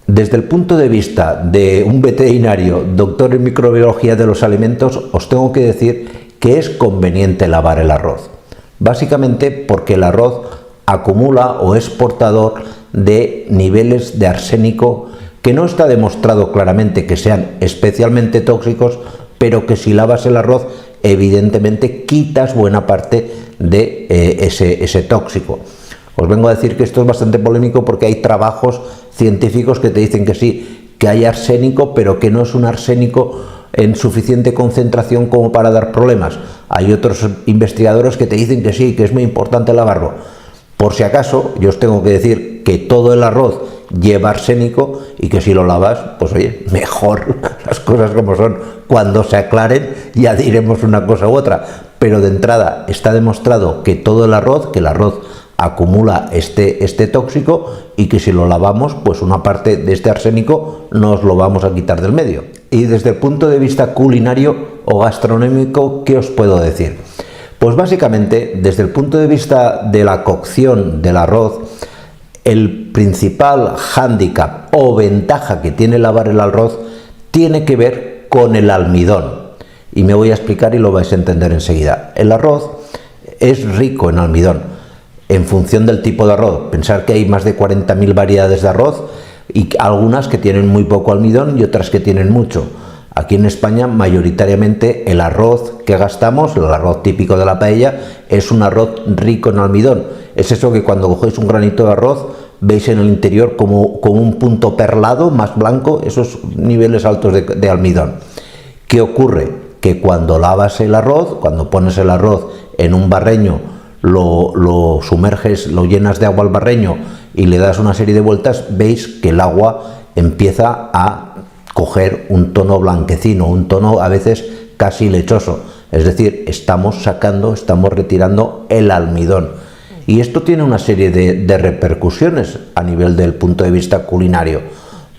Desde el punto de vista de un veterinario, doctor en microbiología de los alimentos, os tengo que decir que es conveniente lavar el arroz. Básicamente porque el arroz acumula o es portador de niveles de arsénico que no está demostrado claramente que sean especialmente tóxicos, pero que si lavas el arroz, evidentemente quitas buena parte de ese tóxico. Os vengo a decir que esto es bastante polémico porque hay trabajos científicos que te dicen que sí, que hay arsénico, pero que no es un arsénico en suficiente concentración como para dar problemas. Hay otros investigadores que te dicen que sí, que es muy importante lavarlo. Por si acaso, yo os tengo que decir que todo el arroz lleva arsénico y que si lo lavas, pues oye, mejor las cosas como son. Cuando se aclaren ya diremos una cosa u otra, pero de entrada está demostrado que todo el arroz, acumula este tóxico y que si lo lavamos, pues una parte de este arsénico nos lo vamos a quitar del medio. Y desde el punto de vista culinario o gastronómico, ¿qué os puedo decir? Pues básicamente, desde el punto de vista de la cocción del arroz, el principal hándicap o ventaja que tiene lavar el arroz tiene que ver con el almidón. Y me voy a explicar y lo vais a entender enseguida. El arroz es rico en almidón. En función del tipo de arroz, pensar que hay más de 40.000 variedades de arroz y algunas que tienen muy poco almidón y otras que tienen mucho. Aquí en España mayoritariamente el arroz que gastamos, el arroz típico de la paella, es un arroz rico en almidón. Es eso que cuando cogéis un granito de arroz veis en el interior como un punto perlado más blanco, esos niveles altos de almidón. ¿Qué ocurre? Que cuando lavas el arroz, cuando pones el arroz en un barreño, lo sumerges, lo llenas de agua al barreño y le das una serie de vueltas, veis que el agua empieza a coger un tono blanquecino, un tono a veces casi lechoso. Es decir, estamos retirando el almidón. Y esto tiene una serie de repercusiones a nivel del punto de vista culinario.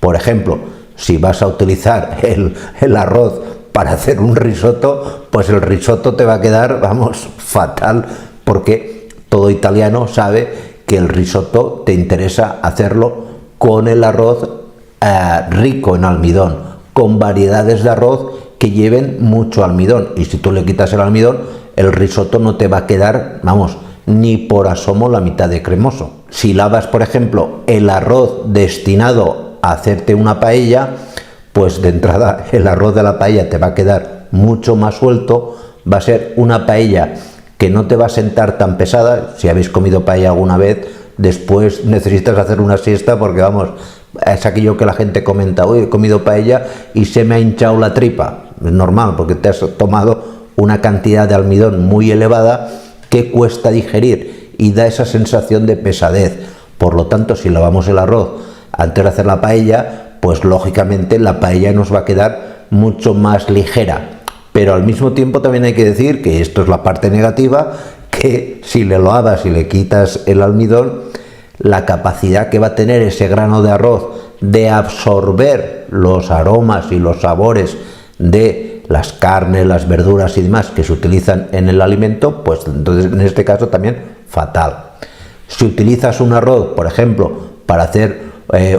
Por ejemplo, si vas a utilizar el arroz para hacer un risotto, pues el risotto te va a quedar, vamos, fatal, porque todo italiano sabe que el risotto te interesa hacerlo con el arroz rico en almidón, con variedades de arroz que lleven mucho almidón, y si tú le quitas el almidón, el risotto no te va a quedar, vamos, ni por asomo la mitad de cremoso. Si lavas, por ejemplo, el arroz destinado a hacerte una paella, pues de entrada el arroz de la paella te va a quedar mucho más suelto, va a ser una paella que no te va a sentar tan pesada. Si habéis comido paella alguna vez, después necesitas hacer una siesta porque, vamos, es aquello que la gente comenta: hoy he comido paella y se me ha hinchado la tripa. Es normal, porque te has tomado una cantidad de almidón muy elevada que cuesta digerir y da esa sensación de pesadez. Por lo tanto, si lavamos el arroz antes de hacer la paella, pues lógicamente la paella nos va a quedar mucho más ligera. Pero al mismo tiempo también hay que decir que esto es la parte negativa, que si le lavas y le quitas el almidón, la capacidad que va a tener ese grano de arroz de absorber los aromas y los sabores de las carnes, las verduras y demás que se utilizan en el alimento, pues entonces en este caso también fatal. Si utilizas un arroz, por ejemplo, para hacer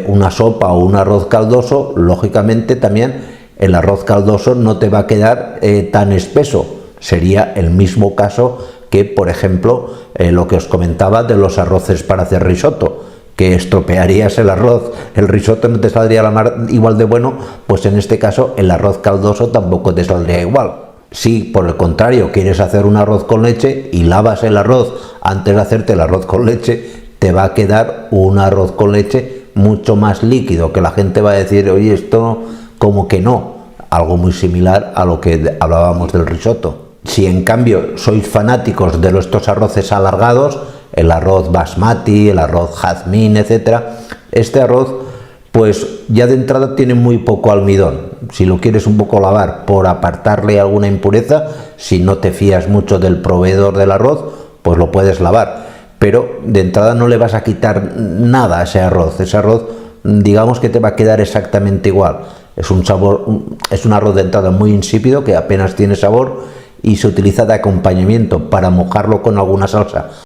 una sopa o un arroz caldoso, lógicamente también el arroz caldoso no te va a quedar tan espeso. Sería el mismo caso que, por ejemplo, lo que os comentaba de los arroces para hacer risotto, que estropearías el arroz, el risotto no te saldría igual de bueno, pues en este caso el arroz caldoso tampoco te saldría igual. Si por el contrario quieres hacer un arroz con leche y lavas el arroz antes de hacerte el arroz con leche, te va a quedar un arroz con leche mucho más líquido, que la gente va a decir: oye, esto como que no, algo muy similar a lo que hablábamos del risotto. Si en cambio sois fanáticos de estos arroces alargados, el arroz basmati, el arroz jazmín, etcétera, este arroz pues ya de entrada tiene muy poco almidón. Si lo quieres un poco lavar por apartarle alguna impureza, si no te fías mucho del proveedor del arroz, pues lo puedes lavar, pero de entrada no le vas a quitar nada a ese arroz. Ese arroz, digamos que te va a quedar exactamente igual. Es un arroz de entrada muy insípido, que apenas tiene sabor, y se utiliza de acompañamiento para mojarlo con alguna salsa